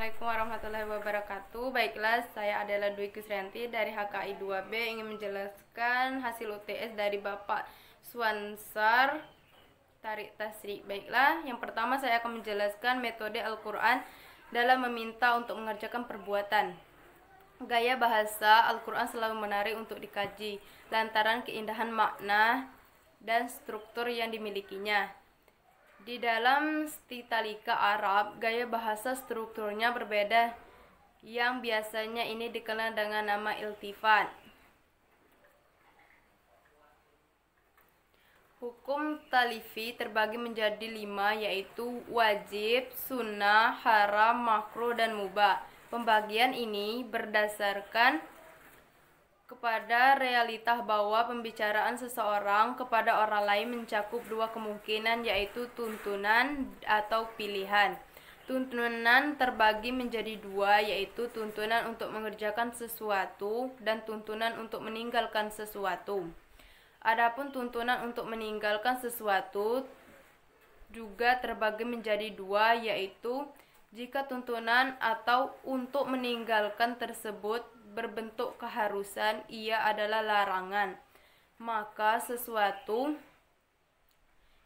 Assalamualaikum warahmatullahi wabarakatuh. Baiklah, saya adalah Dwi Kusrianti dari HKI 2B ingin menjelaskan hasil UTS dari Bapak Swansar Tarik Tasrik. Baiklah, yang pertama saya akan menjelaskan metode Al-Quran dalam meminta untuk mengerjakan perbuatan. Gaya bahasa Al-Quran selalu menarik untuk dikaji lantaran keindahan makna dan struktur yang dimilikinya. Di dalam stitalika Arab, gaya bahasa strukturnya berbeda yang biasanya ini dikenal dengan nama iltifat. Hukum talifi terbagi menjadi 5, yaitu wajib, sunnah, haram, makruh, dan mubah. Pembagian ini berdasarkan kepada realita bahwa pembicaraan seseorang kepada orang lain mencakup dua kemungkinan, yaitu tuntunan atau pilihan. Tuntunan terbagi menjadi dua, yaitu tuntunan untuk mengerjakan sesuatu dan tuntunan untuk meninggalkan sesuatu. Adapun tuntunan untuk meninggalkan sesuatu juga terbagi menjadi dua, yaitu jika tuntunan atau untuk meninggalkan tersebut berbentuk keharusan, ia adalah larangan, maka sesuatu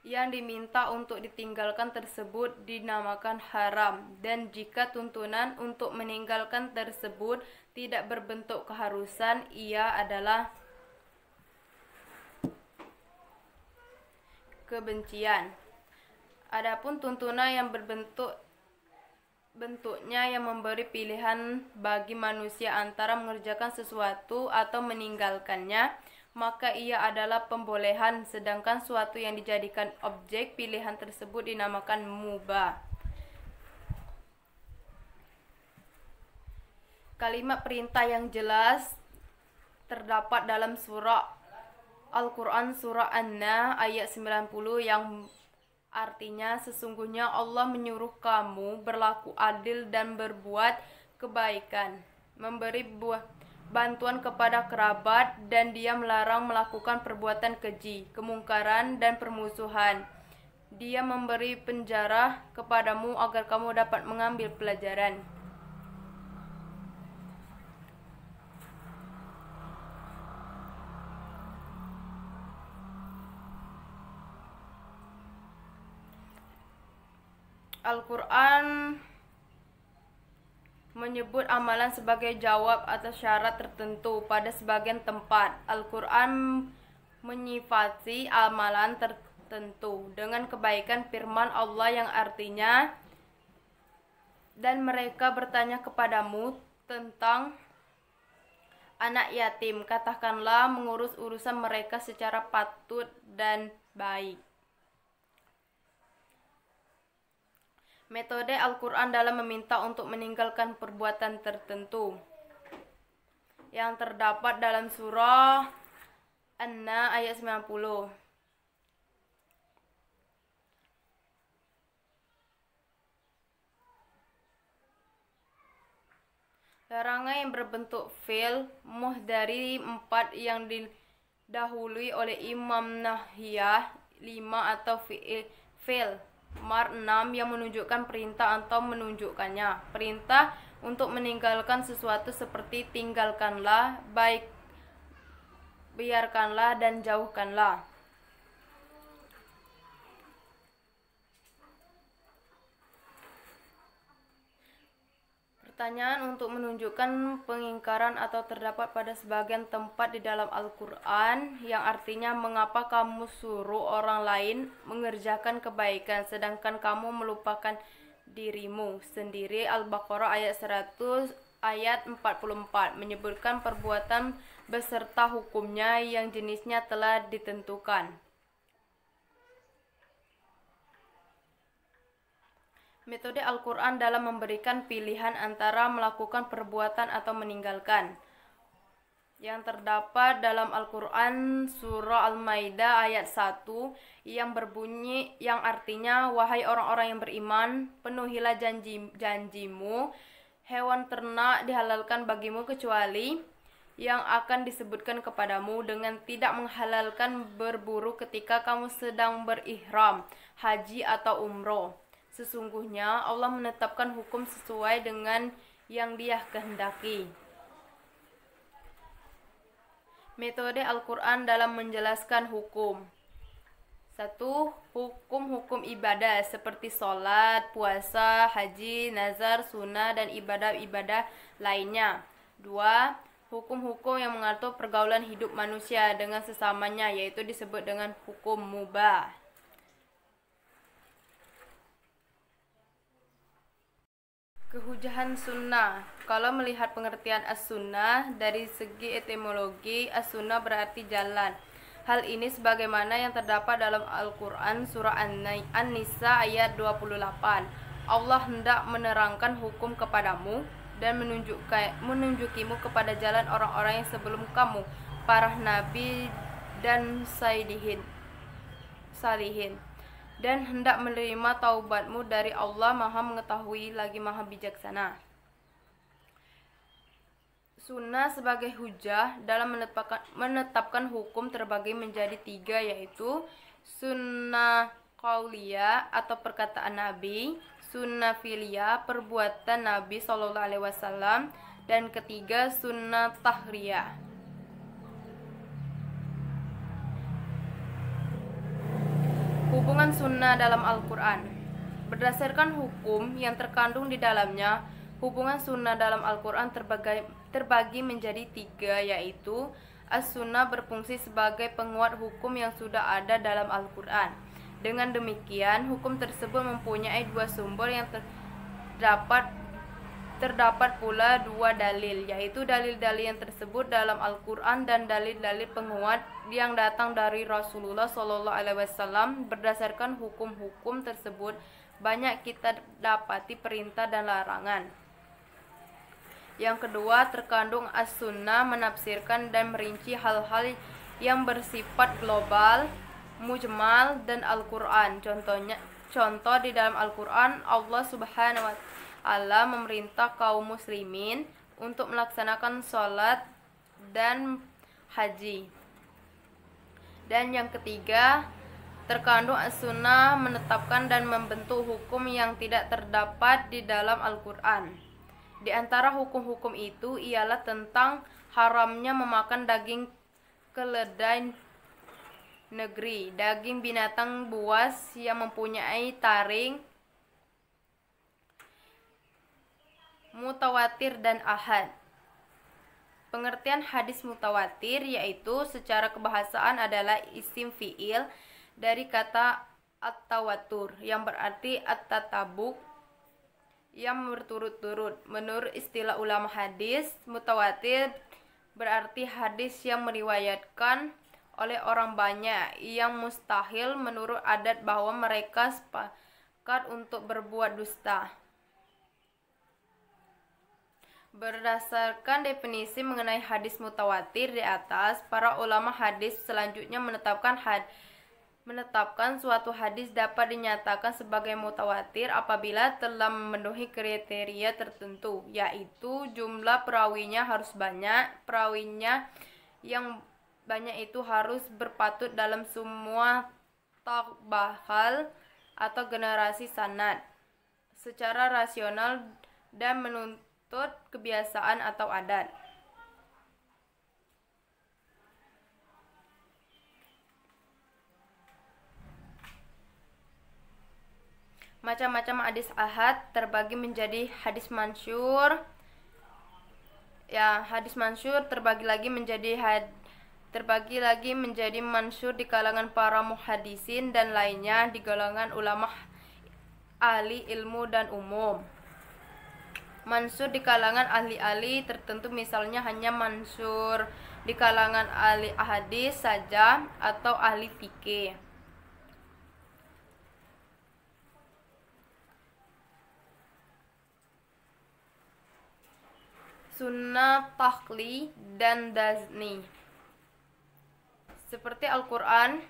yang diminta untuk ditinggalkan tersebut dinamakan haram. Dan jika tuntunan untuk meninggalkan tersebut tidak berbentuk keharusan, ia adalah kebencian. Adapun tuntunan yang bentuknya yang memberi pilihan bagi manusia antara mengerjakan sesuatu atau meninggalkannya, maka ia adalah pembolehan, sedangkan suatu yang dijadikan objek pilihan tersebut dinamakan mubah. Kalimat perintah yang jelas terdapat dalam surah Al-Quran surah An-Nahl ayat 90 yang artinya sesungguhnya Allah menyuruh kamu berlaku adil dan berbuat kebaikan, memberi bantuan kepada kerabat, dan Dia melarang melakukan perbuatan keji, kemungkaran, dan permusuhan. Dia memberi penjara kepadamu agar kamu dapat mengambil pelajaran. Al-Quran menyebut amalan sebagai jawab atas syarat tertentu. Pada sebagian tempat, Al-Quran menyifati amalan tertentu dengan kebaikan firman Allah yang artinya, dan mereka bertanya kepadamu tentang anak yatim, katakanlah mengurus urusan mereka secara patut dan baik. Metode Al-Quran dalam meminta untuk meninggalkan perbuatan tertentu yang terdapat dalam surah An-Nahl ayat 90. Larangan yang berbentuk fi'il dari 4 yang didahului oleh Imam Nahiyah 5 atau fi'il Mar 6 yang menunjukkan perintah atau menunjukkannya. Perintah untuk meninggalkan sesuatu seperti tinggalkanlah, baik biarkanlah, dan jauhkanlah. Pertanyaan untuk menunjukkan pengingkaran atau terdapat pada sebagian tempat di dalam Al-Quran yang artinya mengapa kamu suruh orang lain mengerjakan kebaikan sedangkan kamu melupakan dirimu sendiri. Al-Baqarah ayat 100 ayat 44 menyebutkan perbuatan beserta hukumnya yang jenisnya telah ditentukan. Metode Al-Quran dalam memberikan pilihan antara melakukan perbuatan atau meninggalkan yang terdapat dalam Al-Quran surah Al-Maidah ayat 1 yang berbunyi yang artinya, wahai orang-orang yang beriman, penuhilah janjimu, hewan ternak dihalalkan bagimu kecuali yang akan disebutkan kepadamu, dengan tidak menghalalkan berburu ketika kamu sedang berihram, haji atau umroh. Sesungguhnya Allah menetapkan hukum sesuai dengan yang Dia kehendaki. Metode Al-Quran dalam menjelaskan hukum. 1. Hukum-hukum ibadah seperti sholat, puasa, haji, nazar, sunnah, dan ibadah-ibadah lainnya. 2. Hukum-hukum yang mengatur pergaulan hidup manusia dengan sesamanya, yaitu disebut dengan hukum mubah. Kehujahan sunnah. Kalau melihat pengertian as-sunnah dari segi etimologi, as-sunnah berarti jalan. Hal ini sebagaimana yang terdapat dalam Al-Quran surah An-Nisa ayat 28. Allah hendak menerangkan hukum kepadamu dan menunjukimu kepada jalan orang-orang yang sebelum kamu, para nabi dan salihin, dan hendak menerima taubatmu dari Allah Maha Mengetahui lagi Maha Bijaksana. Sunnah sebagai hujah dalam menetapkan hukum terbagi menjadi 3, yaitu sunnah qauliyah atau perkataan Nabi, sunnah fi'liyah perbuatan Nabi SAW, dan ketiga sunnah tahriyah. Hubungan sunnah dalam Al-Quran. Berdasarkan hukum yang terkandung di dalamnya, hubungan sunnah dalam Al-Quran terbagi menjadi 3, yaitu as-sunnah berfungsi sebagai penguat hukum yang sudah ada dalam Al-Quran. Dengan demikian, hukum tersebut mempunyai 2 sumber yang terdapat pula 2 dalil, yaitu dalil-dalil yang tersebut dalam Al-Quran dan dalil-dalil penguat yang datang dari Rasulullah SAW. Berdasarkan hukum-hukum tersebut, banyak kita dapati perintah dan larangan. Yang kedua, terkandung as-sunnah menafsirkan dan merinci hal-hal yang bersifat global, mujmal, dan Al-Quran. Contoh di dalam Al-Quran, Allah Subhanahu wa Allah memerintah kaum muslimin untuk melaksanakan sholat dan haji. Dan yang ketiga, terkandung as-sunnah menetapkan dan membentuk hukum yang tidak terdapat di dalam Al-Quran. Di antara hukum-hukum itu ialah tentang haramnya memakan daging keledai negeri, daging binatang buas yang mempunyai taring, mutawatir dan ahad. Pengertian hadis mutawatir yaitu secara kebahasaan adalah isim fi'il dari kata at-tawatur yang berarti at-tatabuk, yang berturut-turut. Menurut istilah ulama hadis, mutawatir berarti hadis yang meriwayatkan oleh orang banyak yang mustahil menurut adat bahwa mereka sepakat untuk berbuat dusta. Berdasarkan definisi mengenai hadis mutawatir di atas, para ulama hadis selanjutnya menetapkan suatu hadis dapat dinyatakan sebagai mutawatir apabila telah memenuhi kriteria tertentu, yaitu jumlah perawinya harus banyak. Perawinya yang banyak itu harus berpatut dalam semua tabaqal atau generasi sanad secara rasional dan menuntut kebiasaan atau adat. Macam-macam hadis ahad terbagi menjadi hadis mansyur. Hadis mansyur terbagi lagi menjadi mansyur di kalangan para muhaddisin dan lainnya di kalangan ulama ahli ilmu dan umum. Mansur di kalangan ahli-ahli tertentu, misalnya hanya mansur di kalangan ahli hadis saja atau ahli fikih. Sunnah takhli dan dazni. Seperti Al-Quran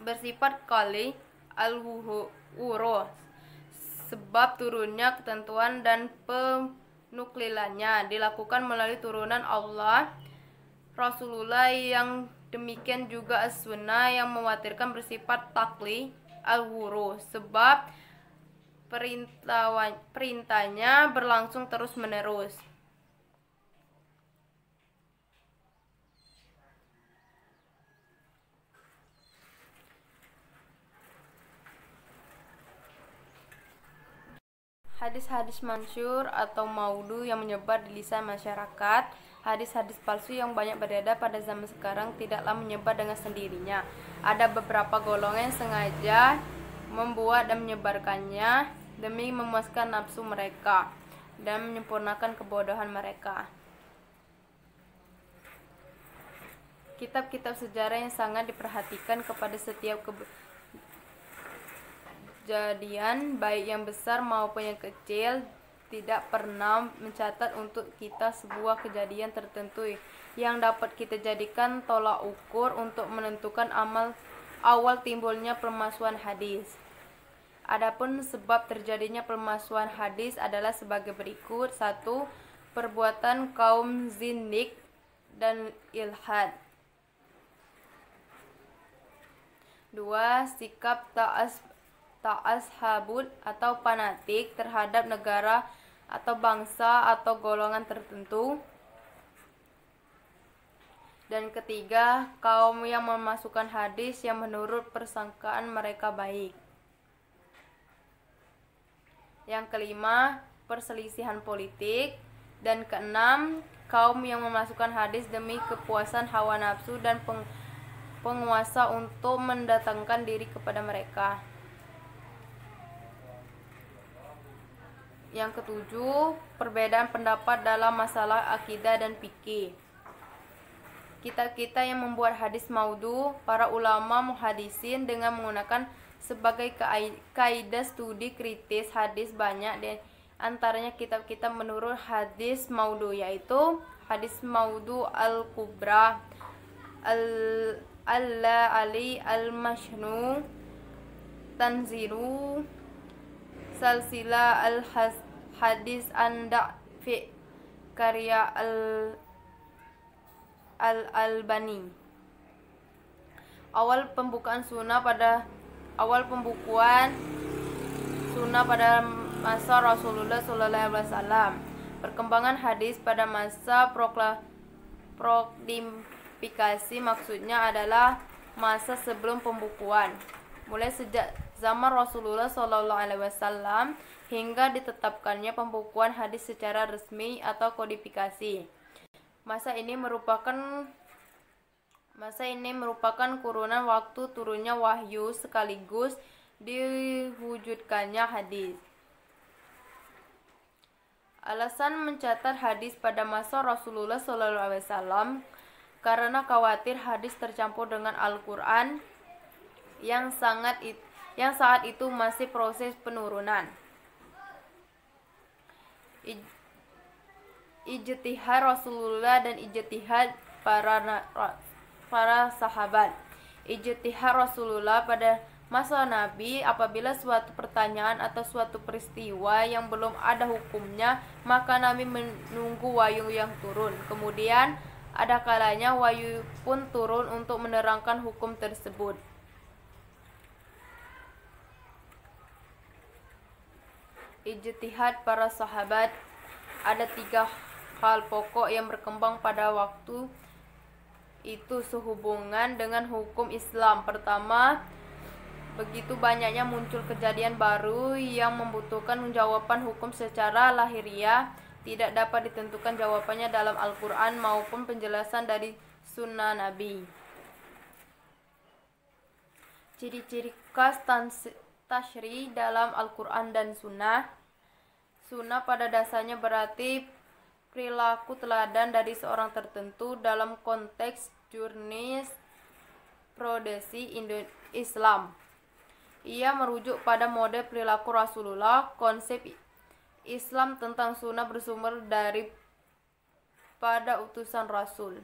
bersifat qali al-wuro, sebab turunnya ketentuan dan penuklilannya dilakukan melalui turunan Allah Rasulullah. Yang demikian juga as-sunnah yang mewatirkan bersifat takli al-wuru, sebab perintahnya berlangsung terus-menerus. Hadis-hadis mansyur atau maudu yang menyebar di lisan masyarakat. Hadis-hadis palsu yang banyak beredar pada zaman sekarang tidaklah menyebar dengan sendirinya. Ada beberapa golongan yang sengaja membuat dan menyebarkannya demi memuaskan nafsu mereka dan menyempurnakan kebodohan mereka. Kitab-kitab sejarah yang sangat diperhatikan kepada setiap kejadian, baik yang besar maupun yang kecil, tidak pernah mencatat untuk kita sebuah kejadian tertentu yang dapat kita jadikan tolak ukur untuk menentukan awal timbulnya pemalsuan hadis. Adapun sebab terjadinya pemalsuan hadis adalah sebagai berikut. 1. Perbuatan kaum zindik dan ilhad. 2. Sikap ta'ashabud atau fanatik terhadap negara atau bangsa atau golongan tertentu. Dan ketiga, kaum yang memasukkan hadis yang menurut persangkaan mereka baik. Yang kelima, perselisihan politik. Dan keenam, kaum yang memasukkan hadis demi kepuasan hawa nafsu dan penguasa untuk mendatangkan diri kepada mereka. Yang ketujuh, perbedaan pendapat dalam masalah akidah dan fikih. Kitab-kitab yang membuat hadis maudhu, para ulama muhadisin dengan menggunakan sebagai kaidah studi kritis hadis banyak, dan antaranya kitab-kitab menurut hadis maudhu, yaitu hadis maudhu al-kubra, al-ali al-mashnu, tanziru, salsila al-hadis anda fi karya al-albani. Awal pembukuan sunnah pada masa Rasulullah SAW. Perkembangan hadis pada masa proklifikasi maksudnya adalah masa sebelum pembukuan, mulai sejak zaman Rasulullah SAW hingga ditetapkannya pembukuan hadis secara resmi atau kodifikasi. Masa ini merupakan kurungan waktu turunnya wahyu sekaligus diwujudkannya hadis. Alasan mencatat hadis pada masa Rasulullah SAW karena khawatir hadis tercampur dengan Al-Quran yang saat itu masih proses penurunan. Ijtihad Rasulullah dan ijtihad para sahabat. Ijtihad Rasulullah pada masa Nabi, apabila suatu pertanyaan atau suatu peristiwa yang belum ada hukumnya, maka Nabi menunggu wahyu yang turun. Kemudian ada kalanya wahyu pun turun untuk menerangkan hukum tersebut. Ijtihad para sahabat. Ada 3 hal pokok yang berkembang pada waktu itu sehubungan dengan hukum Islam. Pertama, begitu banyaknya muncul kejadian baru yang membutuhkan jawaban hukum secara lahiriah, tidak dapat ditentukan jawabannya dalam Al-Quran maupun penjelasan dari sunnah Nabi. Ciri-ciri khas tasyri dalam Al-Quran dan sunnah. Sunnah pada dasarnya berarti perilaku teladan dari seorang tertentu dalam konteks jurisprudence Islam. Ia merujuk pada model perilaku Rasulullah. Konsep Islam tentang sunnah bersumber pada utusan Rasul.